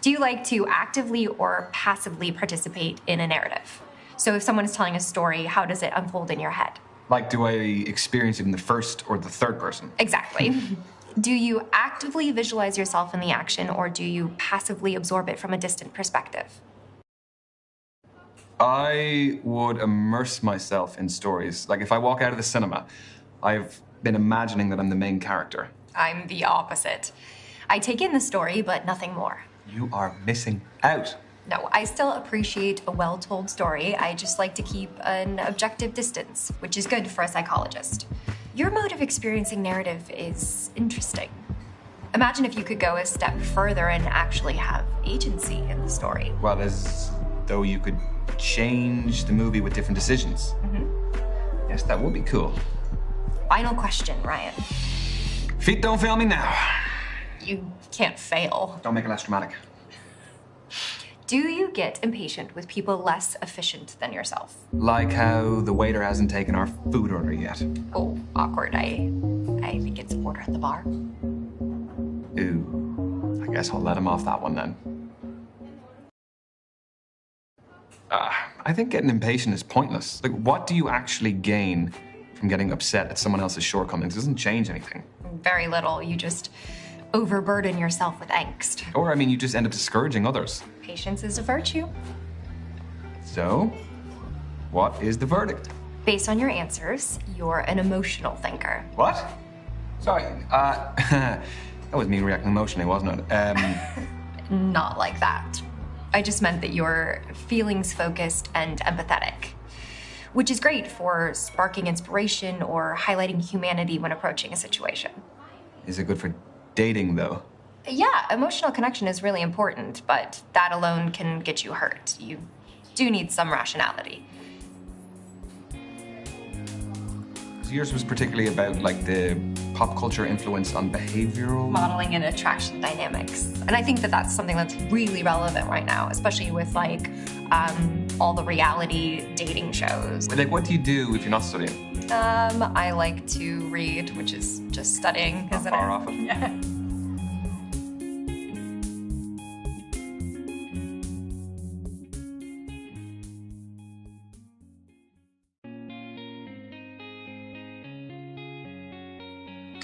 do you like to actively or passively participate in a narrative? So if someone is telling a story, how does it unfold in your head? Like, do I experience it in the first or the third person? Exactly. Do you actively visualize yourself in the action, or do you passively absorb it from a distant perspective? I would immerse myself in stories. Like, if I walk out of the cinema, I've been imagining that I'm the main character. I'm the opposite. I take in the story, but nothing more. You are missing out. No, I still appreciate a well-told story. I just like to keep an objective distance, which is good for a psychologist. Your mode of experiencing narrative is interesting. Imagine if you could go a step further and actually have agency in the story. Well, as though you could change the movie with different decisions. Mm-hmm. Yes, that would be cool. Final question, Ryan. Feet don't fail me now. You can't fail. Don't make it less dramatic. Do you get impatient with people less efficient than yourself? Like how the waiter hasn't taken our food order yet. Oh, awkward. I think it's order at the bar. Ooh, I guess I'll let him off that one then. I think getting impatient is pointless. Like, what do you actually gain from getting upset at someone else's shortcomings? It doesn't change anything. Very little. You just overburden yourself with angst. Or, I mean, you just end up discouraging others. Patience is a virtue. So, what is the verdict? Based on your answers, you're an emotional thinker. What? Sorry, that was me reacting emotionally, wasn't it? Not like that. I just meant that you're feelings-focused and empathetic. which is great for sparking inspiration or highlighting humanity when approaching a situation. Is it good for dating, though? Yeah, emotional connection is really important, but that alone can get you hurt. You do need some rationality. So yours was particularly about, like, the pop culture influence on behavioral... Modeling and attraction dynamics. And I think that that's something that's really relevant right now, especially with, like, all the reality dating shows. Like, what do you do if you're not studying? I like to read, which is just studying, isn't it? Far off it. Yeah.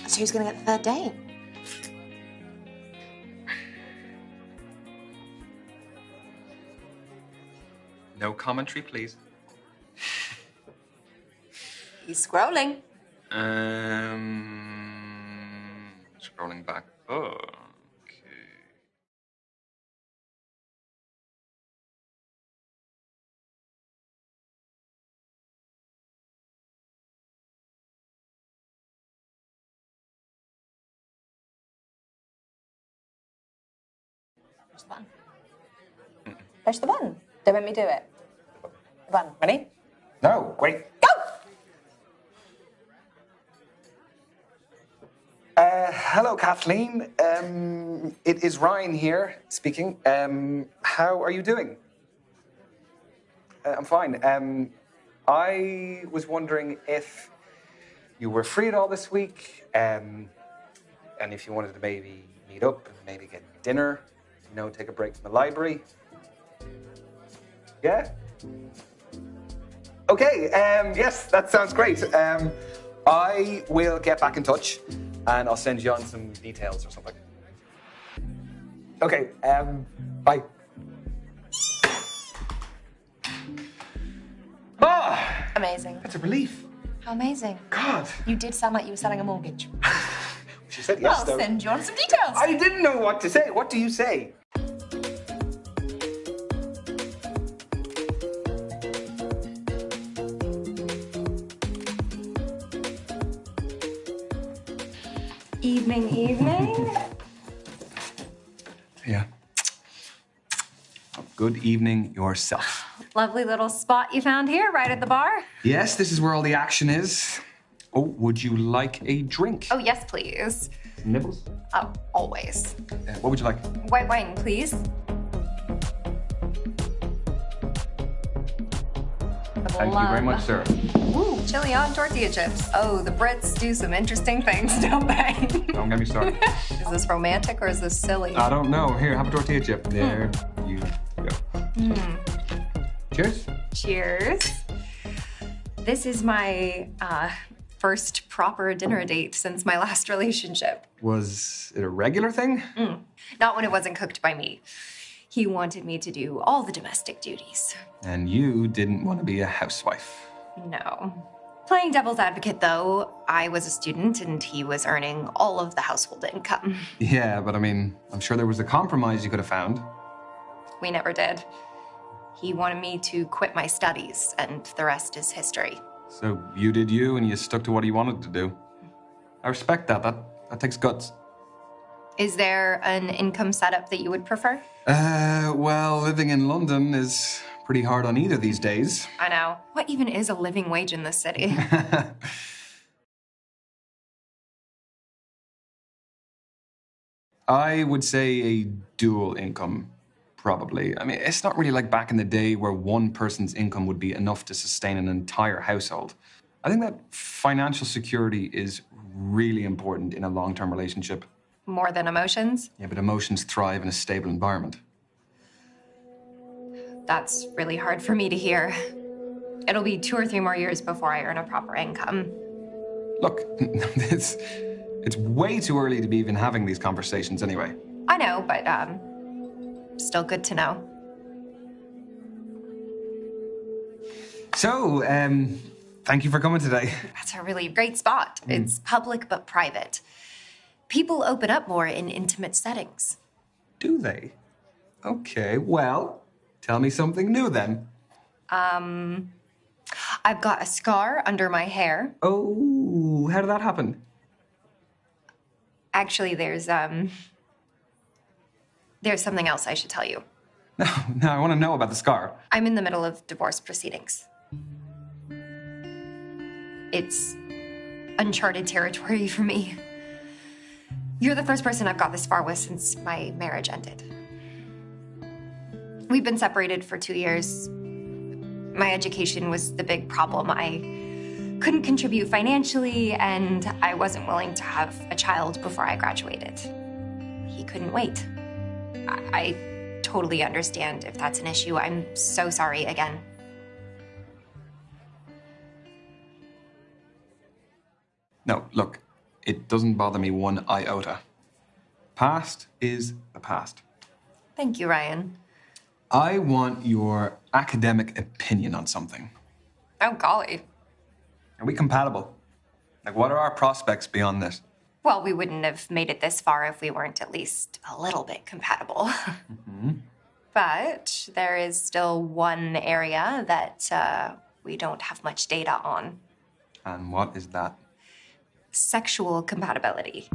So who's going to get the third date? No commentary, please. He's scrolling. Scrolling back. Oh, okay. Push the button. Push the button. Don't make me do it. The button. Ready? No, wait. Go! Hello, Kathleen. It is Ryan here speaking. How are you doing? I'm fine. I was wondering if you were free at all this week, and if you wanted to maybe meet up and maybe get dinner, you know, take a break from the library. Yeah? Okay, yes, that sounds great. I will get back in touch and I'll send you on some details or something. Okay, bye. Ah! Amazing. That's a relief. How amazing. God. You did sound like you were selling a mortgage. She said yes, I'll though. send you on some details. I didn't know what to say. What do you say? Evening, evening. Yeah. Good evening yourself. Lovely little spot you found here, right at the bar. Yes, this is where all the action is. Oh, would you like a drink? Oh, yes, please. Nibbles? Oh, always. What would you like? White wine, please. Thank you very much, sir. Ooh, chili on tortilla chips. Oh, the Brits do some interesting things, don't they? Don't get me started. Is this romantic or is this silly? I don't know. Here, have a tortilla chip. There you go. Cheers. Cheers. This is my first proper dinner date since my last relationship. Was it a regular thing? Not when it wasn't cooked by me. He wanted me to do all the domestic duties. And you didn't want to be a housewife. No. Playing devil's advocate, though, I was a student and he was earning all of the household income. Yeah, but I mean, I'm sure there was a compromise you could have found. We never did. He wanted me to quit my studies, and the rest is history. So you did you, and you stuck to what you wanted to do. I respect that. That takes guts. Is there an income setup that you would prefer? Well, living in London is pretty hard on either these days. I know. What even is a living wage in this city? I would say a dual income, probably. I mean, it's not really like back in the day where one person's income would be enough to sustain an entire household. I think that financial security is really important in a long-term relationship. More than emotions? Yeah, but emotions thrive in a stable environment. That's really hard for me to hear. It'll be 2 or 3 more years before I earn a proper income. Look, it's way too early to be even having these conversations anyway. I know, but still good to know. So, thank you for coming today. That's a really great spot. It's public but private. People open up more in intimate settings. Do they? Okay, well, tell me something new then. I I've got a scar under my hair. Oh, how did that happen? Actually, there's something else I should tell you. No, I want to know about the scar. I'm in the middle of divorce proceedings. It's uncharted territory for me. You're the first person I've got this far with since my marriage ended. We've been separated for 2 years. My education was the big problem. I couldn't contribute financially, and I wasn't willing to have a child before I graduated. He couldn't wait. I totally understand if that's an issue. I'm so sorry again. No, look, it doesn't bother me one iota. Past is the past. Thank you, Ryan. I want your academic opinion on something. Oh, golly. Are we compatible? Like, what are our prospects beyond this? Well, we wouldn't have made it this far if we weren't at least a little bit compatible. But there is still one area that we don't have much data on. And what is that? Sexual compatibility.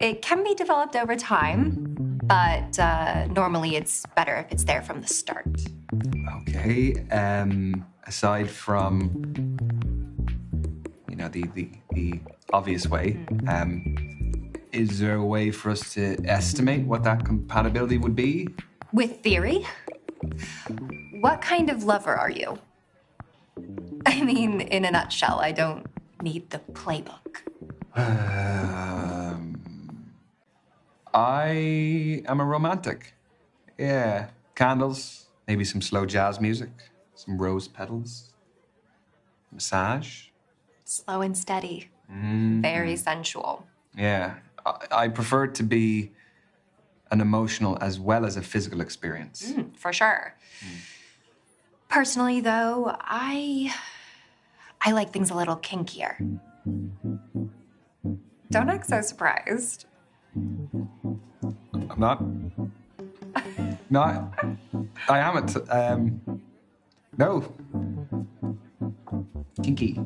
It can be developed over time, but normally it's better if it's there from the start. Okay, aside from, you know, the obvious way, is there a way for us to estimate what that compatibility would be? With theory? What kind of lover are you? I mean, in a nutshell, I don't need the playbook. I am a romantic. Yeah, candles, maybe some slow jazz music, some rose petals, massage. Slow and steady. Very sensual. Yeah, I prefer it to be an emotional as well as a physical experience. For sure. Personally, though, I like things a little kinkier. Don't act so surprised. I'm not. No, I haven't. No. Kinky.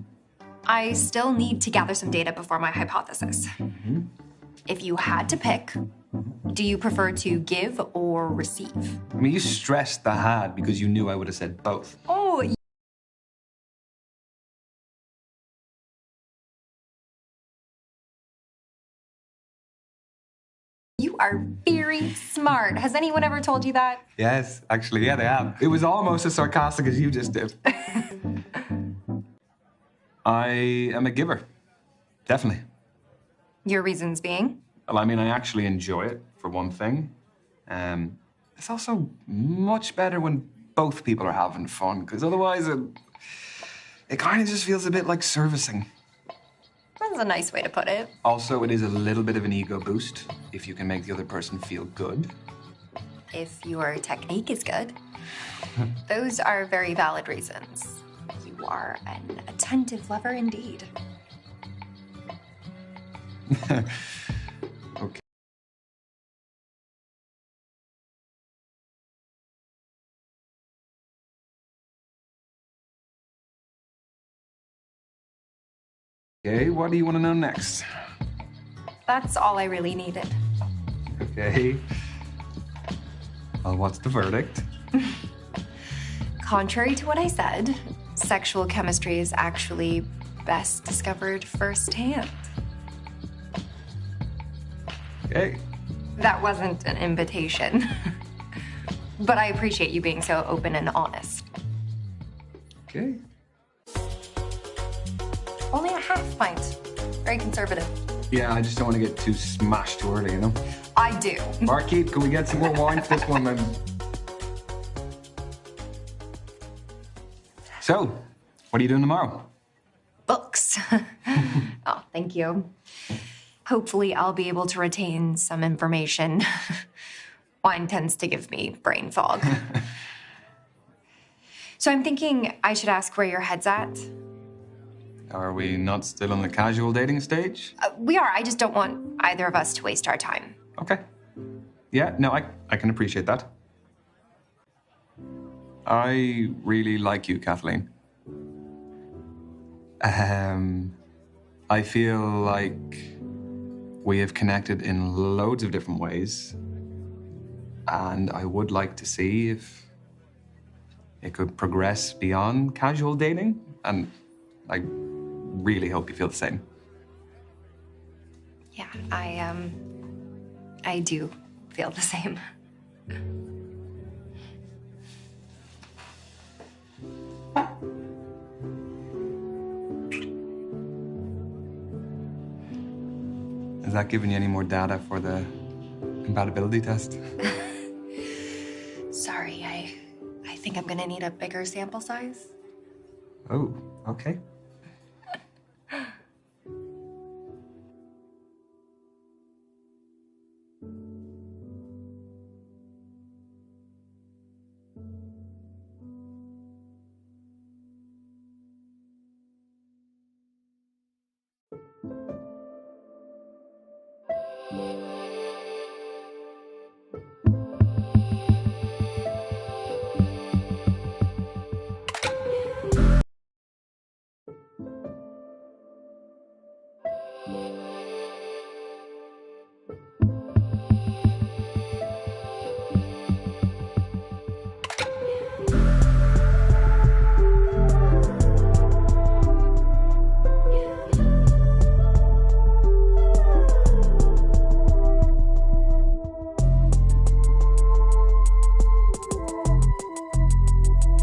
I still need to gather some data before my hypothesis. If you had to pick, do you prefer to give or receive? I mean, you stressed the had because you knew I would have said both. Oh, you are very smart. Has anyone ever told you that? Yes, actually, yeah, they have. It was almost as sarcastic as you just did. I am a giver. Definitely. Your reasons being? Well, I mean, I actually enjoy it, for one thing. It's also much better when both people are having fun, because otherwise it kind of just feels a bit like servicing. That's a nice way to put it. Also, it is a little bit of an ego boost if you can make the other person feel good. If your technique is good. Those are very valid reasons. You are an attentive lover indeed. Okay. Okay, what do you want to know next? That's all I really needed. Okay. Well, what's the verdict? Contrary to what I said, sexual chemistry is actually best discovered firsthand. Okay. That wasn't an invitation. But I appreciate you being so open and honest. Okay. Only a half pint. Very conservative. Yeah, I just don't want to get too smashed too early, you know? I do. Barkeep, can we get some more wine for this one then? So, what are you doing tomorrow? Books. Oh, thank you. Hopefully I'll be able to retain some information. Wine tends to give me brain fog. So I'm thinking I should ask where your head's at. Are we not still on the casual dating stage? We are. I just don't want either of us to waste our time. Okay. Yeah, no, I can appreciate that. I really like you, Kathleen. I feel like we have connected in loads of different ways, and I would like to see if it could progress beyond casual dating, and I really hope you feel the same. Yeah, I do feel the same. Has that given you any more data for the compatibility test? Sorry, I think I'm gonna need a bigger sample size. Oh, okay.